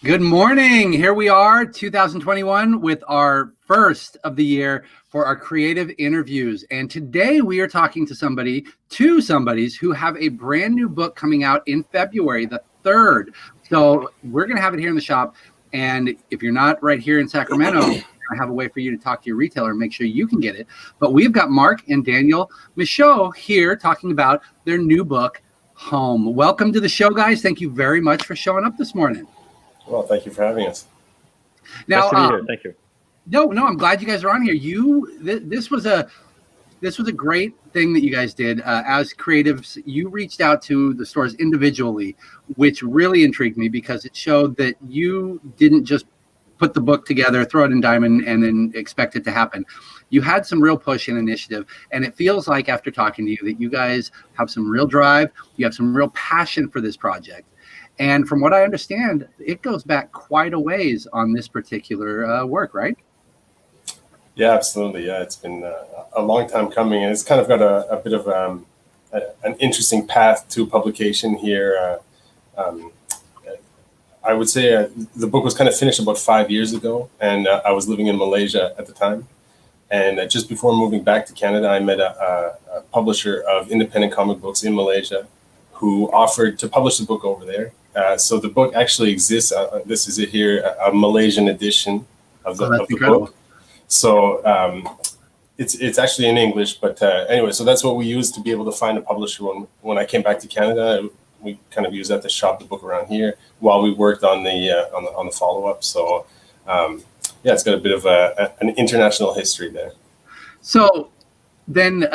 Good morning. Here we are, 2021, with our first of the year for our creative interviews. And today we are talking to two somebodies who have a brand new book coming out in February, the 3rd. So we're going to have it here in the shop. And if you're not right here in Sacramento, I have a way for you to talk to your retailer and make sure you can get it. But we've got Marc and Daniel Michaud here talking about their new book, Home. Welcome to the show, guys. Thank you very much for showing up this morning. Well, thank you for having us. Now, nice to be here. Thank you. No, I'm glad you guys are on here. This was a great thing that you guys did as creatives. You reached out to the stores individually, which really intrigued me because it showed that you didn't just put the book together, throw it in Diamond, and then expect it to happen. You had some real push and initiative, and it feels like after talking to you that you guys have some real drive. You have some real passion for this project. And from what I understand, it goes back quite a ways on this particular work, right? Yeah, absolutely. Yeah, it's been a long time coming, and it's kind of got a bit of an interesting path to publication here. I would say the book was kind of finished about 5 years ago, and I was living in Malaysia at the time. And just before moving back to Canada, I met a publisher of independent comic books in Malaysia who offered to publish the book over there. So the book actually exists. This is it here, a Malaysian edition of the book. So it's actually in English, but anyway, so that's what we used to be able to find a publisher when I came back to Canada. We kind of used that to shop the book around here while we worked on the follow-up. So yeah, it's got a bit of an international history there. So then,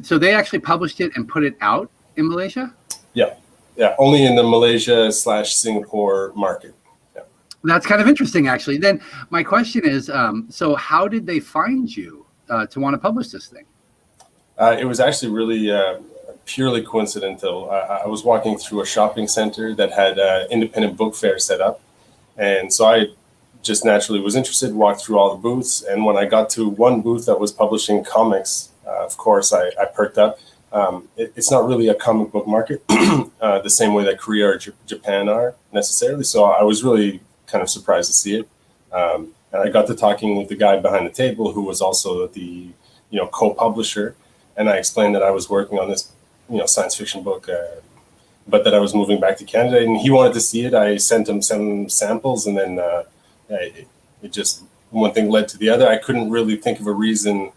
so they actually published it and put it out in Malaysia? Yeah, only in the Malaysia/Singapore market. Yeah. That's kind of interesting, actually. Then my question is, so how did they find you to want to publish this thing? It was actually really purely coincidental. I was walking through a shopping center that had independent book fair set up. And so I just naturally was interested, walked through all the booths. And when I got to one booth that was publishing comics, of course, I perked up. It's not really a comic book market the same way that Korea or Japan are necessarily. So I was really kind of surprised to see it. And I got to talking with the guy behind the table who was also the co-publisher. And I explained that I was working on this science fiction book, but that I was moving back to Canada. And he wanted to see it. I sent him some samples, and then it just one thing led to the other. I couldn't really think of a reason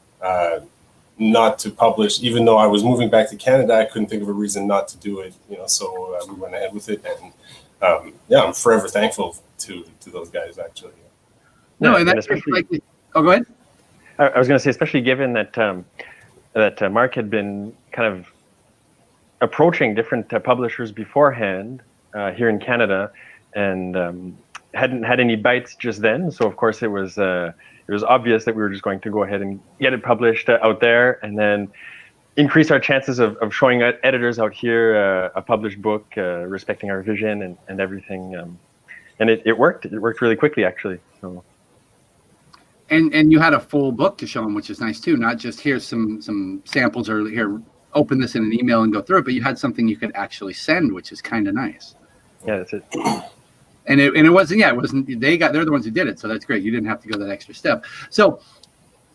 not to publish, even though I was moving back to Canada. I couldn't think of a reason not to do it, so we went ahead with it. And yeah, I'm forever thankful to those guys, actually. No, and that's like, oh, go ahead. I was going to say, especially given that that Marc had been kind of approaching different publishers beforehand here in Canada, and hadn't had any bites just then. So of course it was obvious that we were just going to go ahead and get it published out there, and then increase our chances of showing editors out here a published book, respecting our vision and everything. And it worked. It worked really quickly, actually. So. And you had a full book to show them, which is nice too. Not just here's some samples, or here, open this in an email and go through it, but you had something you could actually send, which is kind of nice. Yeah, that's it. And it wasn't, yeah, it wasn't, they're the ones who did it. So that's great. You didn't have to go that extra step. So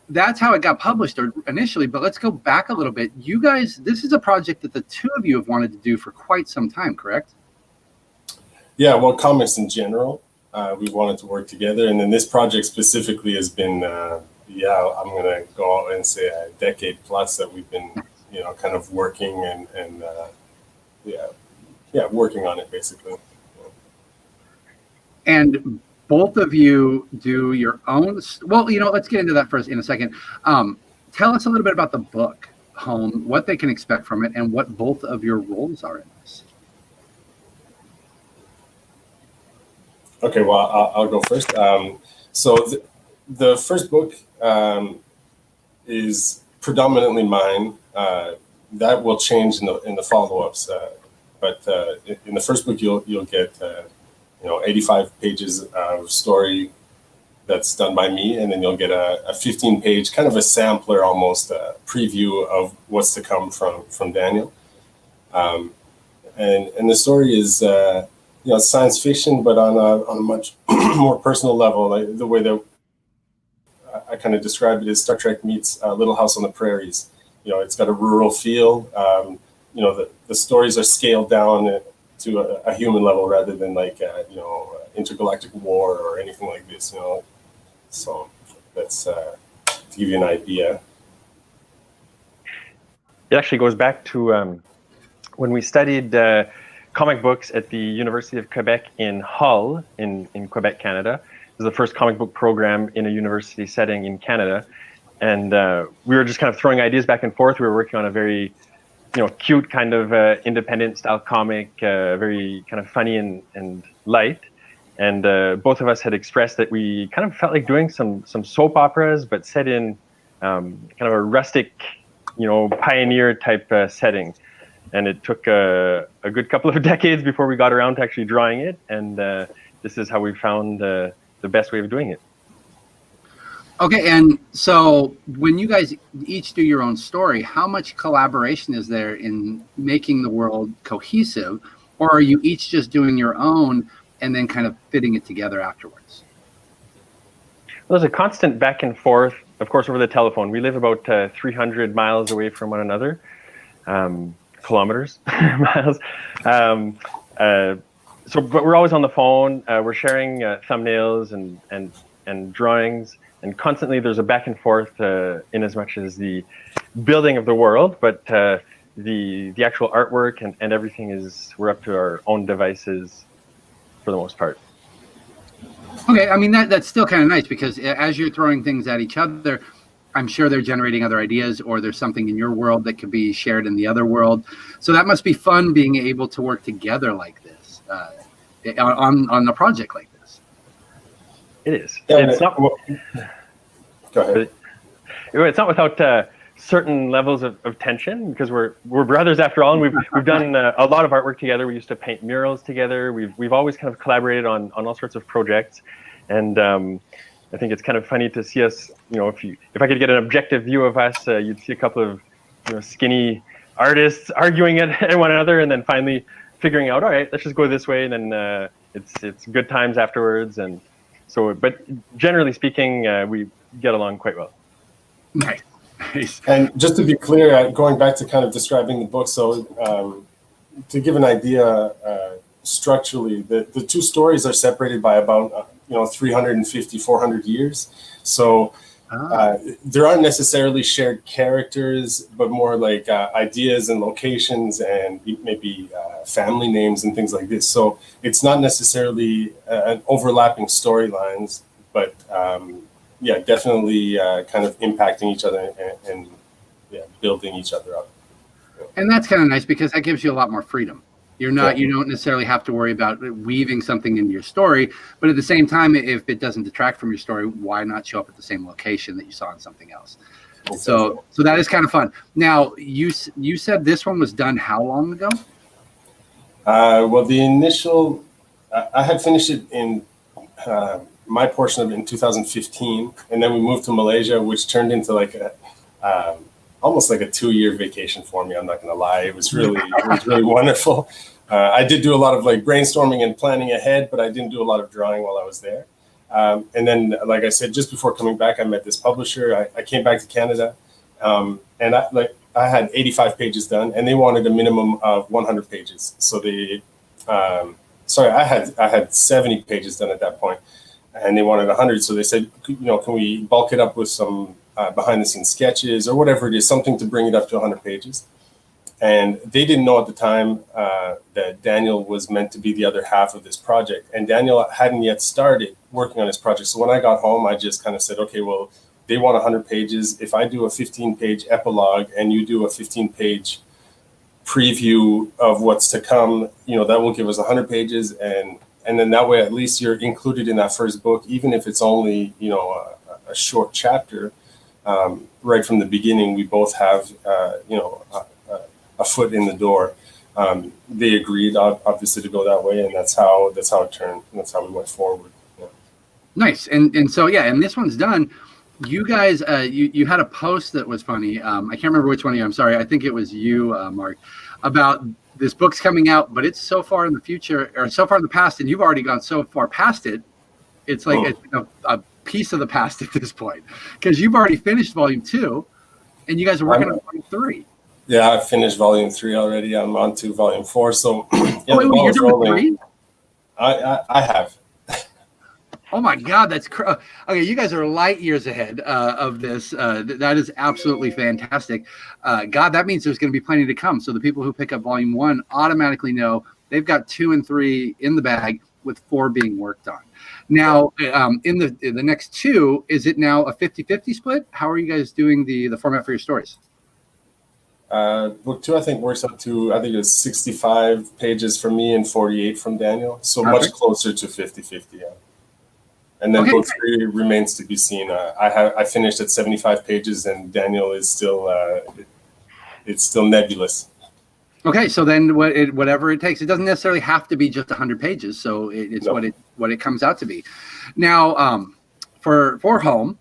that's how it got published initially, but let's go back a little bit. You guys, this is a project that the two of you have wanted to do for quite some time, correct? Yeah, well, comics in general, we've wanted to work together. And then this project specifically has been, I'm going to go out and say a decade plus that we've been, kind of working and working on it, basically. And both of you do your own. Well, let's get into that first in a second. Tell us a little bit about the book, Home, what they can expect from it, and what both of your roles are in this. Okay, well, I'll go first. So the first book is predominantly mine. That will change in the follow-ups. But in the first book, you'll get 85 pages of story that's done by me, and then you'll get a 15-page kind of a sampler, almost a preview of what's to come from Daniel. And the story is science fiction, but on a much more personal level. Like the way that I kind of describe it is Star Trek meets Little House on the Prairies. It's got a rural feel. The stories are scaled down to a human level rather than like intergalactic war or anything like this. So that's to give you an idea. It actually goes back to when we studied comic books at the University of Quebec in Hull, in Quebec, Canada. It was the first comic book program in a university setting in Canada. And we were just kind of throwing ideas back and forth. We were working on a very, cute kind of independent style comic, very kind of funny and light. And both of us had expressed that we kind of felt like doing some soap operas, but set in kind of a rustic, pioneer type setting. And it took a good couple of decades before we got around to actually drawing it. And this is how we found the best way of doing it. Okay, and so when you guys each do your own story, how much collaboration is there in making the world cohesive? Or are you each just doing your own and then kind of fitting it together afterwards? Well, there's a constant back and forth, of course, over the telephone. We live about 300 miles away from one another. Kilometers, miles. But we're always on the phone. We're sharing thumbnails and drawings, and constantly there's a back and forth in as much as the building of the world, but the actual artwork and everything we're up to our own devices for the most part. Okay, I mean that's still kind of nice because as you're throwing things at each other, I'm sure they're generating other ideas, or there's something in your world that could be shared in the other world. So that must be fun being able to work together like this on a project like this. It is. Yeah, it's not. Go ahead. It's not without certain levels of tension because we're brothers after all, and we've done a lot of artwork together. We used to paint murals together. We've always kind of collaborated on all sorts of projects, and I think it's kind of funny to see us, if I could get an objective view of us, you'd see a couple of, skinny artists arguing at one another and then finally figuring out, all right, let's just go this way. And then it's good times afterwards. And so, but generally speaking, we get along quite well. Nice. And just to be clear, going back to kind of describing the book, so to give an idea structurally, the two stories are separated by about 350, 400 years. So there aren't necessarily shared characters, but more like ideas and locations and maybe family names and things like this. So it's not necessarily an overlapping storylines, but definitely kind of impacting each other and building each other up. And that's kind of nice because that gives you a lot more freedom. You don't necessarily have to worry about weaving something into your story, but at the same time, if it doesn't detract from your story, why not show up at the same location that you saw in something else? So that is kind of fun. Now, you said this one was done how long ago? Well, the initial, I had finished it in my portion of it in 2015, and then we moved to Malaysia, which turned into like almost like a 2-year vacation for me. I'm not going to lie. It was really wonderful. I did do a lot of like brainstorming and planning ahead, but I didn't do a lot of drawing while I was there. And then, like I said, just before coming back, I met this publisher. I came back to Canada, and I had 85 pages done, and they wanted a minimum of 100 pages. So I had 70 pages done at that point, and they wanted 100. So they said, can we bulk it up with some behind-the-scenes sketches or whatever it is, something to bring it up to 100 pages. And they didn't know at the time that Daniel was meant to be the other half of this project. And Daniel hadn't yet started working on his project. So when I got home, I just kind of said, okay, well, they want 100 pages. If I do a 15-page epilogue and you do a 15-page preview of what's to come, that will give us 100 pages. And then that way, at least you're included in that first book, even if it's only, a short chapter. Right from the beginning, we both have, a foot in the door. They agreed, obviously, to go that way, and that's how it turned. And that's how we went forward. Yeah. Nice, and so and this one's done. You guys, you had a post that was funny. I can't remember which one of you. I'm sorry. I think it was you, Mark, about this book's coming out, but it's so far in the future or so far in the past, and you've already gone so far past it. It's like it's a piece of the past at this point, because you've already finished volume 2, and you guys are working on volume 3. Yeah, I finished volume 3 already. I'm on to volume 4. So yeah, wait, you're doing 3? I have. Oh my God, that's okay. You guys are light years ahead of this. That is absolutely fantastic. God, that means there's going to be plenty to come. So the people who pick up volume 1 automatically know they've got 2 and 3 in the bag, with 4 being worked on. Now, in the next 2, is it now a 50-50 split? How are you guys doing the format for your stories? Book 2, I think, works up to, I think it's 65 pages from me and 48 from Daniel. So much closer to 50-50. Yeah. And then book 3 remains to be seen. I finished at 75 pages, and Daniel is still it's still nebulous. Okay, so then whatever it takes. It doesn't necessarily have to be just 100 pages. So it's what it comes out to be. Now, for home,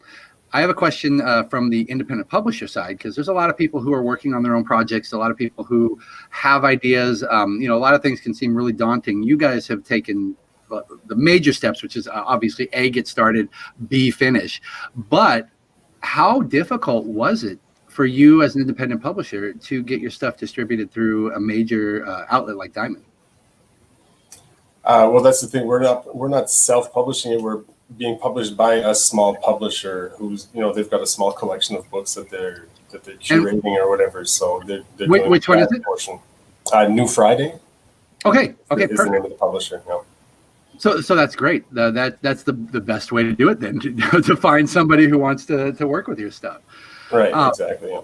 I have a question from the independent publisher side, because there's a lot of people who are working on their own projects, a lot of people who have ideas. A lot of things can seem really daunting. You guys have taken the major steps, which is obviously A, get started, B, finish. But how difficult was it for you as an independent publisher to get your stuff distributed through a major outlet like Diamond? Well, that's the thing. We're not self-publishing it. We're being published by a small publisher who's, they've got a small collection of books that they're curating or whatever. So they're which one is it? Portion. New Friday. Okay. Is the name of the publisher. Yeah. So that's great. That's the best way to do it then, to find somebody who wants to work with your stuff. Right, exactly. Yeah.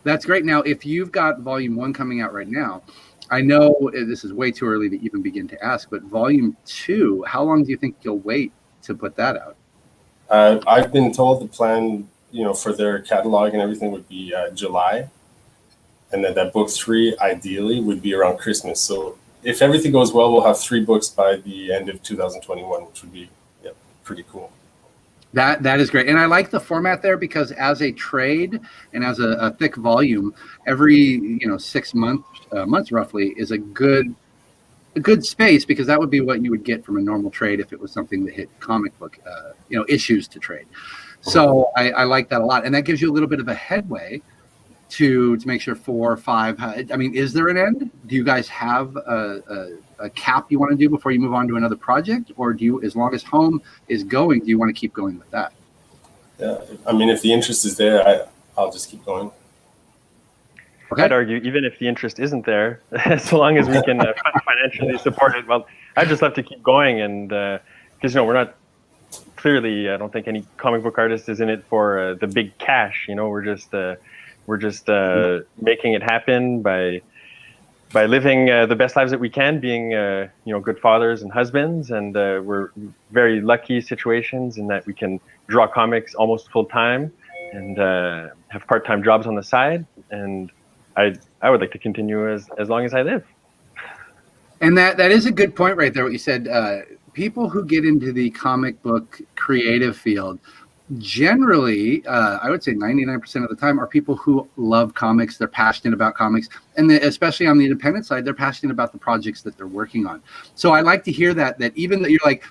That's great. Now, if you've got volume 1 coming out right now, I know this is way too early to even begin to ask, but volume 2, how long do you think you'll wait to put that out? I've been told the plan, for their catalog and everything would be July, and then that book 3 ideally would be around Christmas. So if everything goes well, we'll have 3 books by the end of 2021, which would be pretty cool. That is great. And I like the format there, because as a trade and as a thick volume, every 6 months roughly is a good space, because that would be what you would get from a normal trade if it was something that hit comic book issues to trade. So I like that a lot. And that gives you a little bit of a headway to make sure 4 or 5. I mean, is there an end? Do you guys have a cap you want to do before you move on to another project, or do you, as long as home is going, do you want to keep going with that? Yeah, I mean, if the interest is there, I'll just keep going. Okay. I'd argue even if the interest isn't there, as long as we can financially support it, well, I'd just love to keep going. And because we're not, clearly, I don't think any comic book artist is in it for the big cash. We're just making it happen by living the best lives that we can, being good fathers and husbands, and we're very lucky situations in that we can draw comics almost full time and have part-time jobs on the side. And I would like to continue as long as I live. And that is a good point right there, what you said. People who get into the comic book creative field, generally, I would say 99% of the time, are people who love comics. They're passionate about comics. And especially on the independent side, they're passionate about the projects that they're working on. So I like to hear that even that you're like,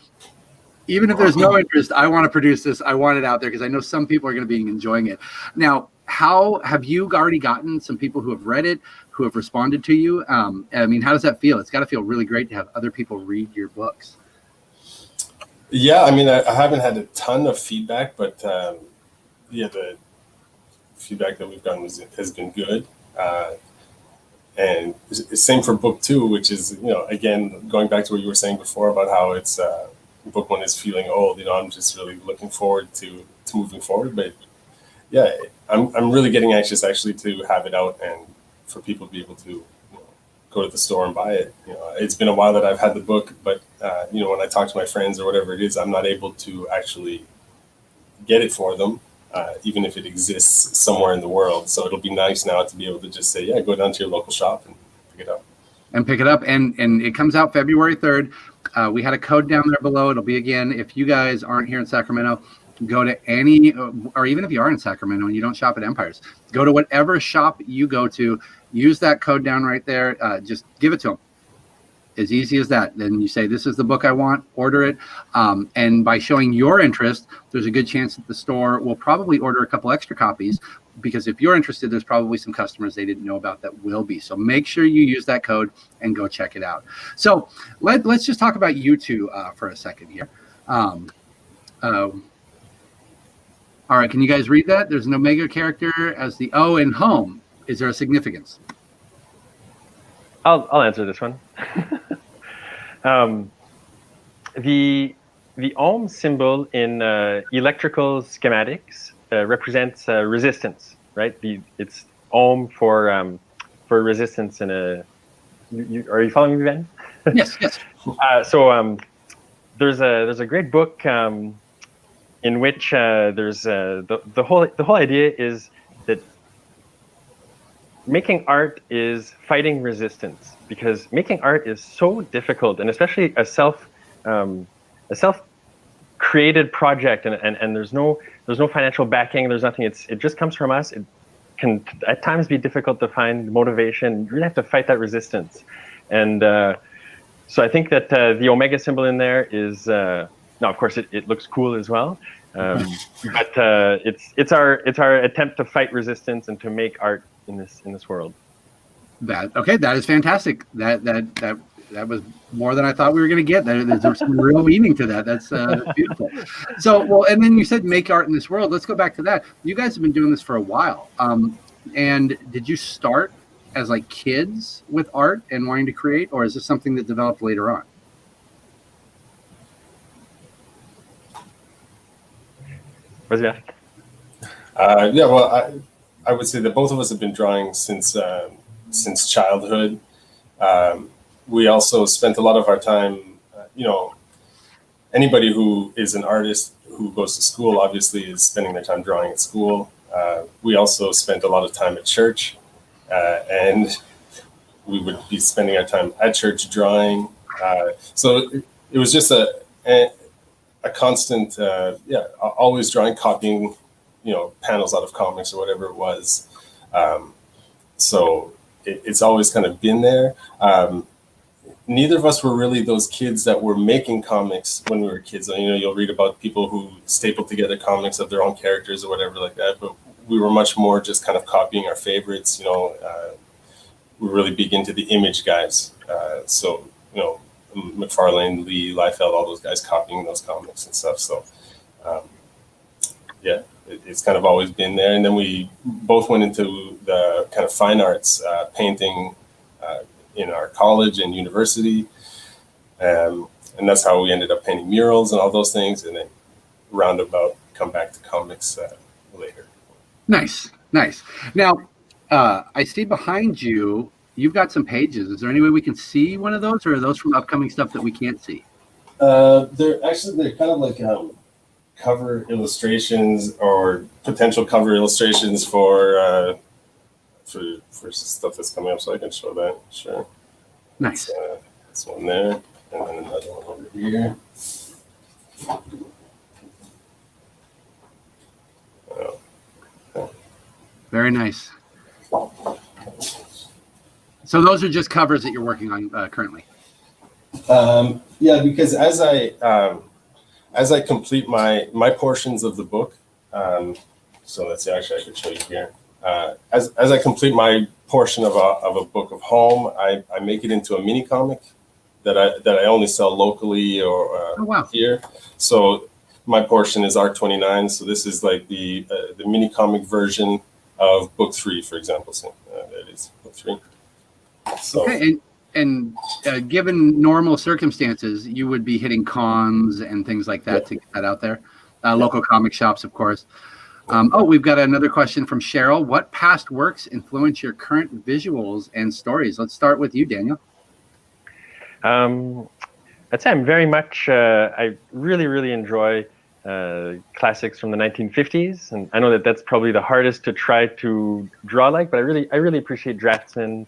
even if there's no interest, I want to produce this. I want it out there, because I know some people are going to be enjoying it. Now, how have you already gotten some people who have read it, who have responded to you? I mean, how does that feel? It's got to feel really great to have other people read your books. Yeah, I mean, I haven't had a ton of feedback, but the feedback that we've gotten has been good. And same for book 2, which is, again, going back to what you were saying before about how it's book 1 is feeling old. I'm just really looking forward to moving forward. But yeah, I'm really getting anxious actually to have it out and for people to be able to go to the store and buy it. It's been a while that I've had the book, but when I talk to my friends or whatever it is, I'm not able to actually get it for them, even if it exists somewhere in the world. So it'll be nice now to be able to just say, yeah, go down to your local shop and pick it up. And it comes out February 3rd. We had a code down there below. It'll be again, if you guys aren't here in Sacramento, go to any, or even if you are in Sacramento and you don't shop at Empires, go to whatever shop you go to, use that code down right there. Just give it to them. As easy as that. Then you say, this is the book I want, order it. And by showing your interest, there's a good chance that the store will probably order a couple extra copies, because if you're interested, there's probably some customers they didn't know about that will be. So make sure you use that code and go check it out. So let's just talk about you two for a second here. All right, can you guys read that? There's an Omega character as the O in home. Is there a significance? I'll answer this one. The ohm symbol in electrical schematics represents resistance, right? It's ohm for resistance in a. Are you following me, Ben? Yes. So there's a great book in which there's the whole idea is that making art is fighting resistance, because making art is so difficult, and especially a self-created project, and there's no financial backing, there's nothing. It just comes from us. It can at times be difficult to find motivation. You really have to fight that resistance, and so I think that the Omega symbol in there is now, of course, it looks cool as well, but it's our attempt to fight resistance and to make art in this world. That is fantastic. That was more than I thought we were going to get. There's some real meaning to that. That's beautiful. So, well, and then you said make art in this world. Let's go back to that. You guys have been doing this for a while. And did you start as like kids with art and wanting to create, or is this something that developed later on? What's that? Yeah, well, I would say that both of us have been drawing since childhood. We also spent a lot of our time, anybody who is an artist who goes to school obviously is spending their time drawing at school. We also spent a lot of time at church, and we would be spending our time at church drawing. So it was just a constant, always drawing, copying, panels out of comics or whatever it was. So it's always kind of been there. Neither of us were really those kids that were making comics when we were kids. You'll read about people who stapled together comics of their own characters or whatever like that. But we were much more just kind of copying our favorites. We're really big into the image guys. So McFarlane, Lee, Liefeld, all those guys copying those comics and stuff. So it's kind of always been there. And then we both went into the kind of fine arts, painting in our college and university. And that's how we ended up painting murals and all those things. And then roundabout come back to comics later. Nice. Now, I see behind you, you've got some pages. Is there any way we can see one of those, or are those from upcoming stuff that we can't see? They're kind of like cover illustrations or potential cover illustrations for stuff that's coming up, so I can show that. Sure. Nice. This one there, and then another one over here. Very nice. So those are just covers that you're working on currently. Yeah, because as I complete my portions of the book, so let's see. Actually, I could show you here. As I complete my portion of a book of home, I make it into a mini comic that I only sell locally or here. So my portion is R29. So this is like the mini comic version of book 3, for example. So there it is, book 3. So. Okay, and given normal circumstances, you would be hitting cons and things like that to get that out there. Local comic shops, of course. We've got another question from Cheryl. What past works influence your current visuals and stories? Let's start with you, Daniel. I'd say I'm very much, I really, really enjoy classics from the 1950s. And I know that that's probably the hardest to try to draw like, but I really appreciate Draftsman,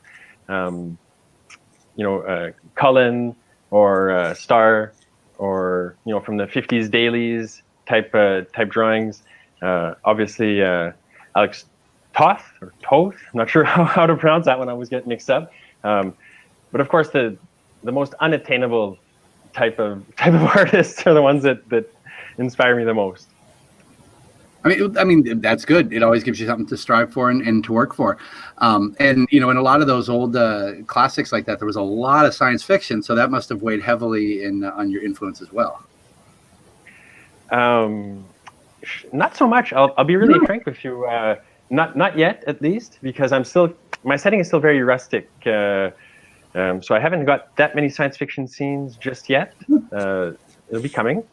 Cullen or Star, or, from the 50s dailies. type drawings. Obviously, Alex Toth or Toth. I'm not sure how to pronounce that one. I always get mixed up. But of course, the most unattainable type of artists are the ones that inspire me the most. I mean, that's good. It always gives you something to strive for and to work for. And in a lot of those old classics like that, there was a lot of science fiction, so that must have weighed heavily on your influence as well. Not so much. I'll be really frank with you. Not yet, at least, because my setting is still very rustic. So I haven't got that many science fiction scenes just yet. It'll be coming.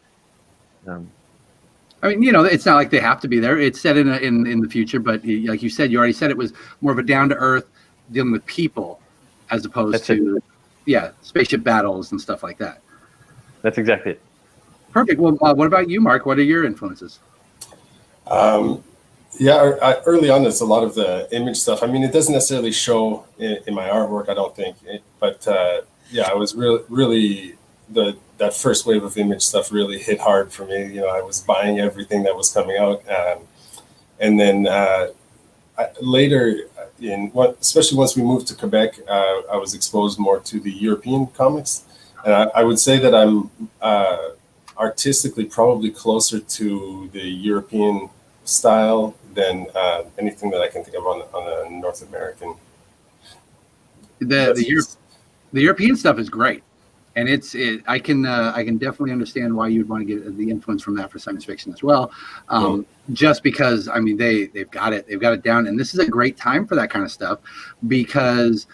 I mean, it's not like they have to be there. It's set in the future, but like you said, you already said it was more of a down to earth dealing with people, as opposed to spaceship battles and stuff like that. That's exactly it. Perfect. Well, what about you, Mark? What are your influences? Early on, there's a lot of the image stuff. I mean, it doesn't necessarily show in my artwork, I don't think. But I was really that first wave of image stuff really hit hard for me. I was buying everything that was coming out, and then later, especially once we moved to Quebec, I was exposed more to the European comics, and I would say that I'm artistically probably closer to the European style than anything that I can think of on a North American. The European stuff is great, and I can definitely understand why you'd want to get the influence from that for science fiction as well. Just because they've got it down, and this is a great time for that kind of stuff because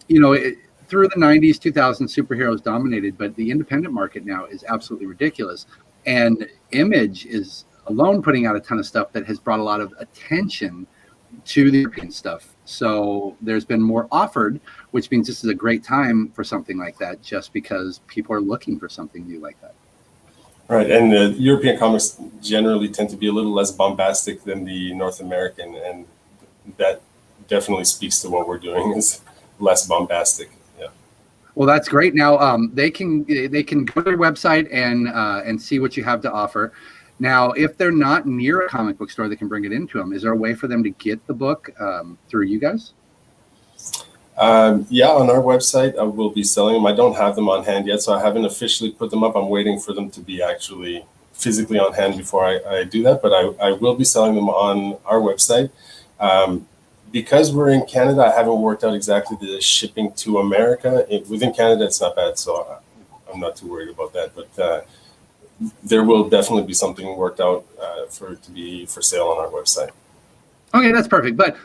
through the 90s, 2000s, superheroes dominated, but the independent market now is absolutely ridiculous, and Image is alone putting out a ton of stuff that has brought a lot of attention to the European stuff. So there's been more offered, which means this is a great time for something like that, just because people are looking for something new like that. Right, and the European comics generally tend to be a little less bombastic than the North American, and that definitely speaks to what we're doing is less bombastic. Yeah. Well, that's great. Now they can go to their website and see what you have to offer. Now, if they're not near a comic book store that can bring it into them, is there a way for them to get the book through you guys? On our website, I will be selling them. I don't have them on hand yet, so I haven't officially put them up. I'm waiting for them to be actually physically on hand before I do that, but I will be selling them on our website. Because we're in Canada, I haven't worked out exactly the shipping to America. Within Canada, it's not bad, so I'm not too worried about that, but there will definitely be something worked out for it to be for sale on our website. Okay, that's perfect. But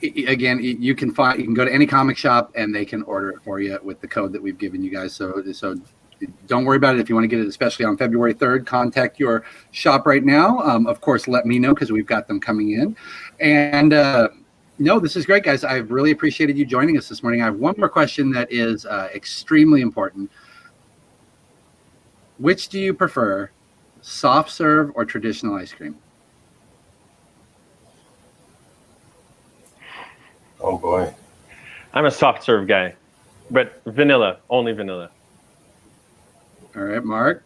again, you can go to any comic shop and they can order it for you with the code that we've given you guys. So don't worry about it. If you want to get it, especially on February 3rd, contact your shop right now. Of course, let me know because we've got them coming in. And no, this is great, guys. I've really appreciated you joining us this morning. I have one more question that is extremely important. Which do you prefer, soft serve or traditional ice cream? Oh boy. I'm a soft serve guy, but vanilla, only vanilla. All right, Mark.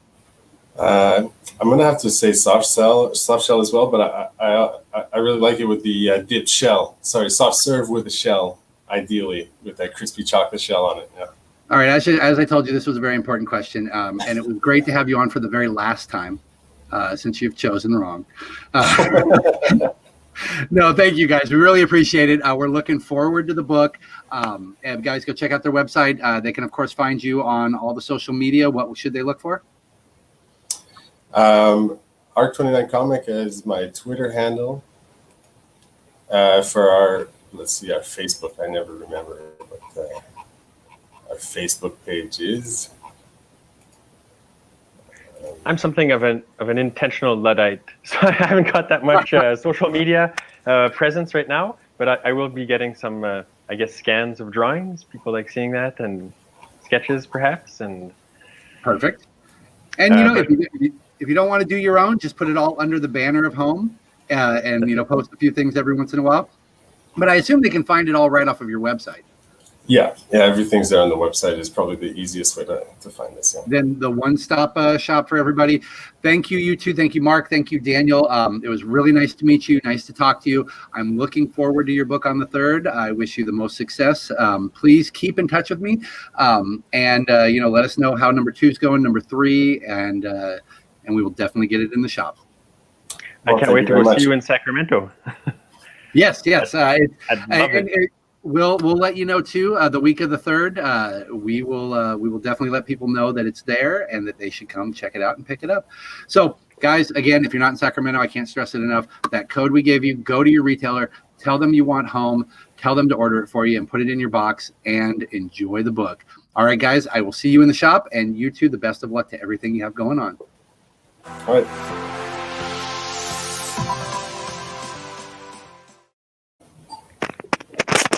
I'm gonna have to say soft shell as well, but I really like it with the dipped shell. Sorry, soft serve with a shell, ideally with that crispy chocolate shell on it. Yeah. All right, as I told you, this was a very important question, and it was great to have you on for the very last time, since you've chosen wrong. No, thank you, guys. We really appreciate it. We're looking forward to the book. And guys, go check out their website. They can, of course, find you on all the social media. What should they look for? Arc29 Comic is my Twitter handle. For our Facebook, I never remember it, but our Facebook page is. I'm something of an intentional Luddite, so I haven't got that much social media presence right now. But I will be getting some, I guess, scans of drawings. People like seeing that, and sketches, perhaps. And perfect. And if you don't want to do your own, just put it all under the banner of home, and post a few things every once in a while. But I assume they can find it all right off of your website. Yeah, everything's there on the website is probably the easiest way to find this. Yeah. Then the one-stop shop for everybody. Thank you, you two. Thank you, Mark. Thank you, Daniel. It was really nice to meet you. Nice to talk to you. I'm looking forward to your book on the 3rd. I wish you the most success. Please keep in touch with me, and let us know how number 2 is going, number 3, and we will definitely get it in the shop. I can't wait to go see you in Sacramento. Yes. I'd love it. We'll let you know too. The week of the 3rd, we will definitely let people know that it's there and that they should come check it out and pick it up. So, guys, again, if you're not in Sacramento, I can't stress it enough. That code we gave you, go to your retailer, tell them you want home, tell them to order it for you, and put it in your box and enjoy the book. All right, guys, I will see you in the shop, and you two, the best of luck to everything you have going on. All right.